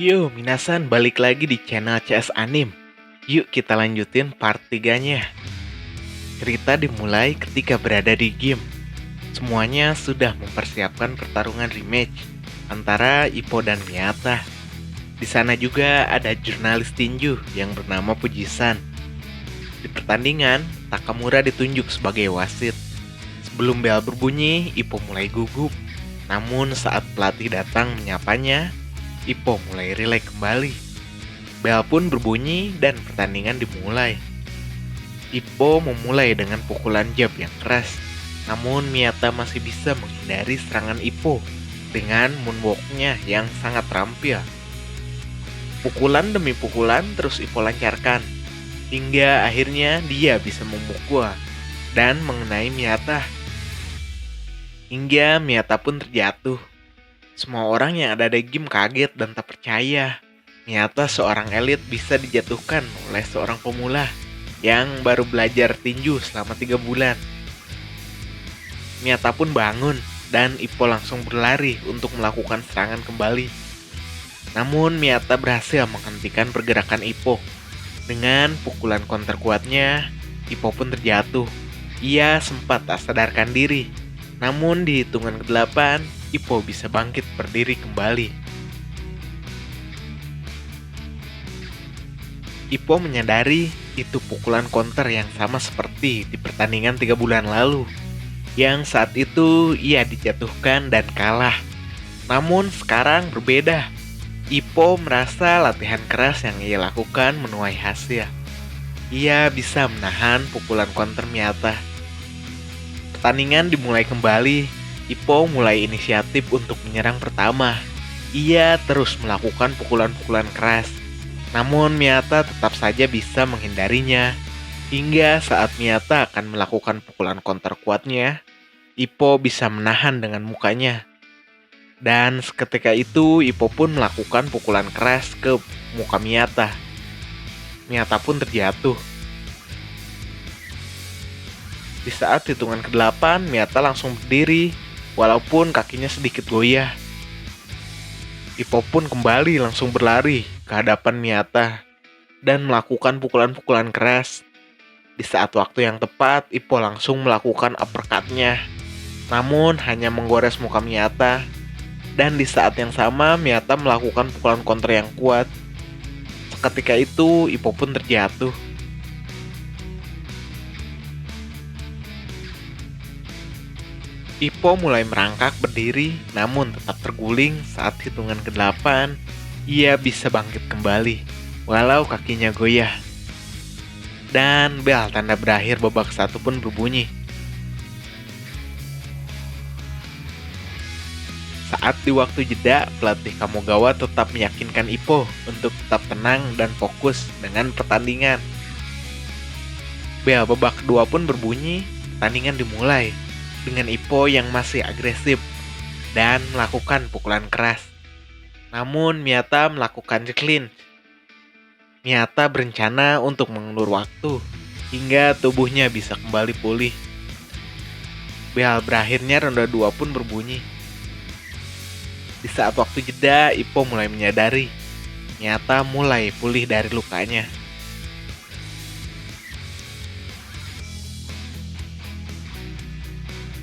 Yo, minasan balik lagi di channel CS Anim. Yuk kita lanjutin part 3-nya. Cerita dimulai ketika berada di game. Semuanya sudah mempersiapkan pertarungan rematch antara Ippo dan Miyata. Di sana juga ada jurnalis tinju yang bernama Fujisan. Di pertandingan, Takamura ditunjuk sebagai wasit. Sebelum bel berbunyi, Ippo mulai gugup. Namun saat pelatih datang menyapanya, Ippo mulai rileks kembali. Bel pun berbunyi dan pertandingan dimulai. Ippo memulai dengan pukulan jab yang keras. Namun Miyata masih bisa menghindari serangan Ippo dengan moonwalk-nya yang sangat terampil. Pukulan demi pukulan terus Ippo lancarkan, hingga akhirnya dia bisa memukul dan mengenai Miyata. Hingga Miyata pun terjatuh. Semua orang yang ada di game kaget dan tak percaya. Miyata seorang elit bisa dijatuhkan oleh seorang pemula yang baru belajar tinju selama 3 bulan. Miyata pun bangun dan Ippo langsung berlari untuk melakukan serangan kembali. Namun Miyata berhasil menghentikan pergerakan Ippo. Dengan pukulan counter kuatnya, Ippo pun terjatuh. Ia sempat tak sadarkan diri. Namun di hitungan ke-8, Ippo bisa bangkit berdiri kembali. Ippo menyadari itu pukulan counter yang sama seperti di pertandingan 3 bulan lalu, yang saat itu ia dijatuhkan dan kalah. Namun sekarang berbeda. Ippo merasa latihan keras yang ia lakukan menuai hasil. Ia bisa menahan pukulan counter Miyata. Pertandingan dimulai kembali. Ippo mulai inisiatif untuk menyerang pertama. Ia terus melakukan pukulan-pukulan keras. Namun Miyata tetap saja bisa menghindarinya. Hingga saat Miyata akan melakukan pukulan counter kuatnya, Ippo bisa menahan dengan mukanya. Dan seketika itu Ippo pun melakukan pukulan keras ke muka Miyata. Miyata pun terjatuh. Di saat hitungan ke-8, Miyata langsung berdiri, walaupun kakinya sedikit goyah. Ippo pun kembali langsung berlari ke hadapan Miyata dan melakukan pukulan-pukulan keras. Di saat waktu yang tepat, Ippo langsung melakukan uppercut-nya. Namun hanya menggores muka Miyata. Dan di saat yang sama, Miyata melakukan pukulan counter yang kuat. Seketika itu, Ippo pun terjatuh. Ippo mulai merangkak berdiri, namun tetap terguling saat hitungan ke-8. Ia bisa bangkit kembali, walau kakinya goyah. Dan bel tanda berakhir babak 1 pun berbunyi. Saat di waktu jeda, pelatih Kamogawa tetap meyakinkan Ippo untuk tetap tenang dan fokus dengan pertandingan. Bel babak kedua pun berbunyi, pertandingan dimulai dengan Ippo yang masih agresif dan melakukan pukulan keras. Namun Miyata melakukan clean. Miyata berencana untuk mengulur waktu hingga tubuhnya bisa kembali pulih. Bel berakhirnya ronde 2 pun berbunyi. Di saat waktu jeda, Ippo mulai menyadari Miyata mulai pulih dari lukanya.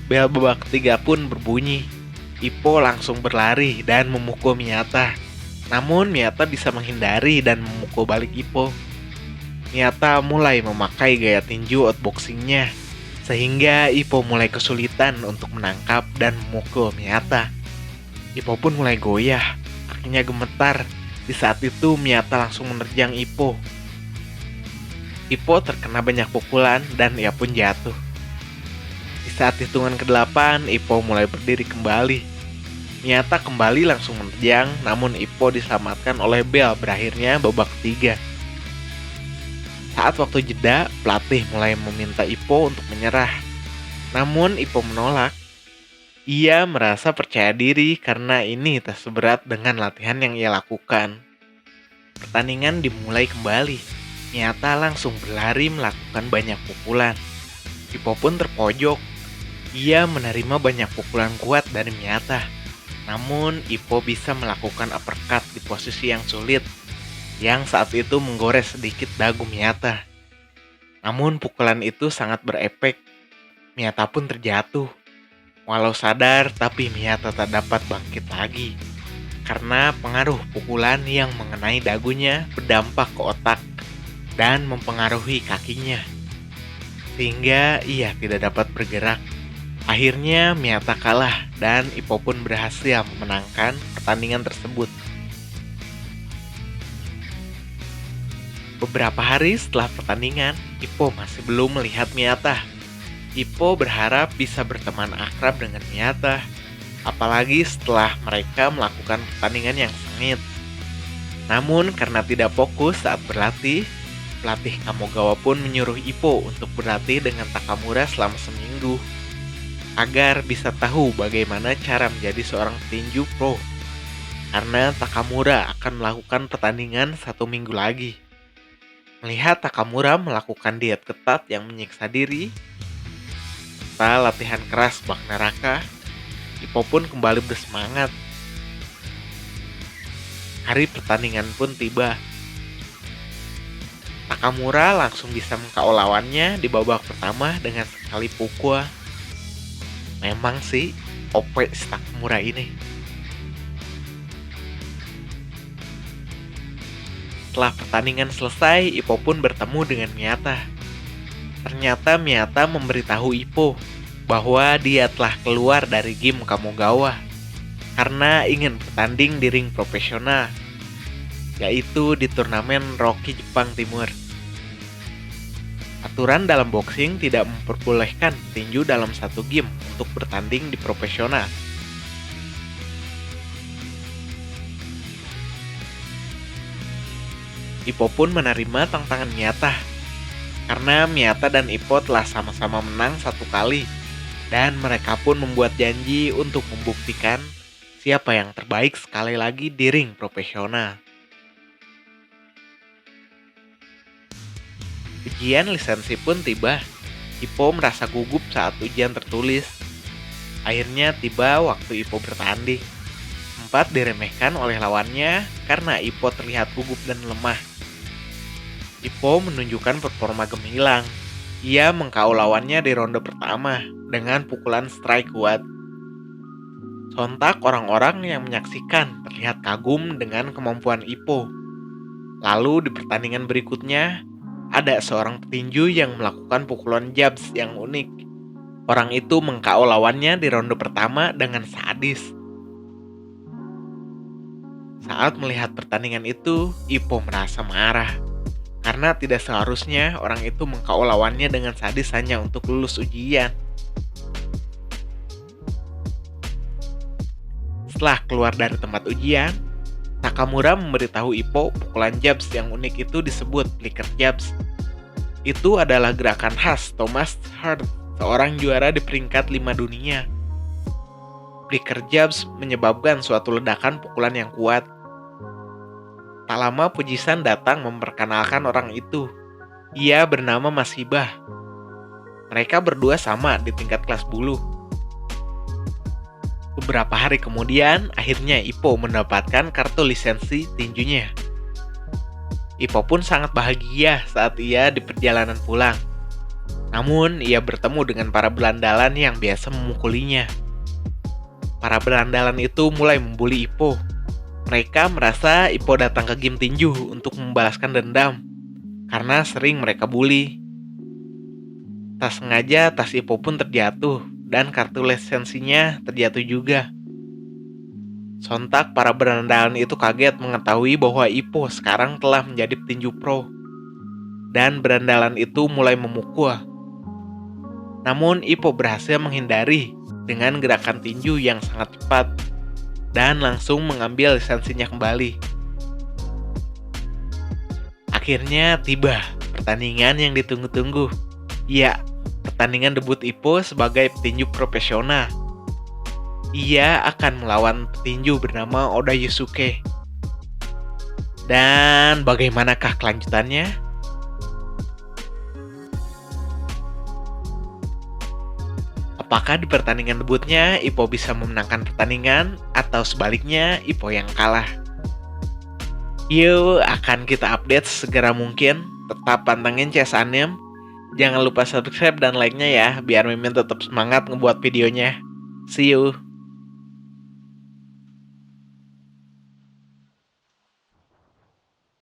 Bel babak ketiga pun berbunyi. Ippo langsung berlari dan memukul Miyata. Namun Miyata bisa menghindari dan memukul balik Ippo. Miyata mulai memakai gaya tinju outboxingnya, sehingga Ippo mulai kesulitan untuk menangkap dan memukul Miyata. Ippo pun mulai goyah, kakinya gemetar. Di saat itu Miyata langsung menerjang Ippo. Ippo terkena banyak pukulan dan ia pun jatuh. Di saat hitungan ke-8, Ippo mulai berdiri kembali. Miyata kembali langsung menerjang, namun Ippo diselamatkan oleh bel berakhirnya babak ketiga. Saat waktu jeda, pelatih mulai meminta Ippo untuk menyerah. Namun Ippo menolak. Ia merasa percaya diri karena ini tak seberat dengan latihan yang ia lakukan. Pertandingan dimulai kembali. Miyata langsung berlari melakukan banyak pukulan. Ippo pun terpojok. Ia menerima banyak pukulan kuat dari Miyata. Namun, Ippo bisa melakukan uppercut di posisi yang sulit, yang saat itu menggores sedikit dagu Miyata. Namun, pukulan itu sangat berefek. Miyata pun terjatuh. Walau sadar, tapi Miyata tak dapat bangkit lagi. Karena pengaruh pukulan yang mengenai dagunya berdampak ke otak dan mempengaruhi kakinya. Sehingga ia tidak dapat bergerak. Akhirnya Miyata kalah dan Ippo pun berhasil memenangkan pertandingan tersebut. Beberapa hari setelah pertandingan, Ippo masih belum melihat Miyata. Ippo berharap bisa berteman akrab dengan Miyata, apalagi setelah mereka melakukan pertandingan yang sengit. Namun karena tidak fokus saat berlatih, pelatih Kamogawa pun menyuruh Ippo untuk berlatih dengan Takamura selama seminggu, agar bisa tahu bagaimana cara menjadi seorang petinju pro. Karena Takamura akan melakukan pertandingan 1 minggu lagi. Melihat Takamura melakukan diet ketat yang menyiksa diri, serta latihan keras bak neraka, Ippo pun kembali bersemangat. Hari pertandingan pun tiba. Takamura langsung bisa meng-KO lawannya di babak pertama dengan sekali pukul. Memang sih, OP si Takamura ini. Setelah pertandingan selesai, Ippo pun bertemu dengan Miyata. Ternyata Miyata memberitahu Ippo bahwa dia telah keluar dari game Kamogawa karena ingin bertanding di ring profesional, yaitu di turnamen Rocky Jepang Timur. Aturan dalam boxing tidak memperbolehkan petinju dalam satu game untuk bertanding di profesional. Ippo pun menerima tantangan Miyata, karena Miyata dan Ippo telah sama-sama menang 1 kali, dan mereka pun membuat janji untuk membuktikan siapa yang terbaik sekali lagi di ring profesional. Ujian lisensi pun tiba. Ippo merasa gugup saat ujian tertulis. Akhirnya tiba waktu Ippo bertanding. Sempat diremehkan oleh lawannya karena Ippo terlihat gugup dan lemah. Ippo menunjukkan performa gemilang. Ia meng-KO lawannya di ronde pertama dengan pukulan strike kuat. Sontak orang-orang yang menyaksikan terlihat kagum dengan kemampuan Ippo. Lalu di pertandingan berikutnya, ada seorang petinju yang melakukan pukulan jabs yang unik. Orang itu meng-KO lawannya di ronde pertama dengan sadis. Saat melihat pertandingan itu, Ippo merasa marah. Karena tidak seharusnya orang itu meng-KO lawannya dengan sadis hanya untuk lulus ujian. Setelah keluar dari tempat ujian, Takamura memberitahu Ippo pukulan jabs yang unik itu disebut flicker jabs. Itu adalah gerakan khas Thomas Hart, seorang juara di peringkat 5 dunia. Flicker jabs menyebabkan suatu ledakan pukulan yang kuat. Tak lama Fujisan datang memperkenalkan orang itu. Ia bernama Mashibah. Mereka berdua sama di tingkat kelas bulu. Beberapa hari kemudian, akhirnya Ippo mendapatkan kartu lisensi tinjunya. Ippo pun sangat bahagia saat ia di perjalanan pulang. Namun, ia bertemu dengan para berandalan yang biasa memukulinya. Para berandalan itu mulai membuli Ippo. Mereka merasa Ippo datang ke game tinju untuk membalaskan dendam, karena sering mereka bully. Tak sengaja tas Ippo pun terjatuh, dan kartu lisensinya terjatuh juga. Sontak para berandalan itu kaget mengetahui bahwa Ippo sekarang telah menjadi petinju pro. Dan berandalan itu mulai memukul. Namun Ippo berhasil menghindari dengan gerakan tinju yang sangat cepat dan langsung mengambil lisensinya kembali. Akhirnya tiba pertandingan yang ditunggu-tunggu. Ya, pertandingan debut Ippo sebagai petinju profesional. Ia akan melawan petinju bernama Oda Yusuke. Dan bagaimanakah kelanjutannya? Apakah di pertandingan debutnya Ippo bisa memenangkan pertandingan atau sebaliknya Ippo yang kalah? Yuk, akan kita update segera mungkin. Tetap pantengin CS Anim. Jangan lupa subscribe dan like-nya ya, biar Mimin tetap semangat ngebuat videonya. See you!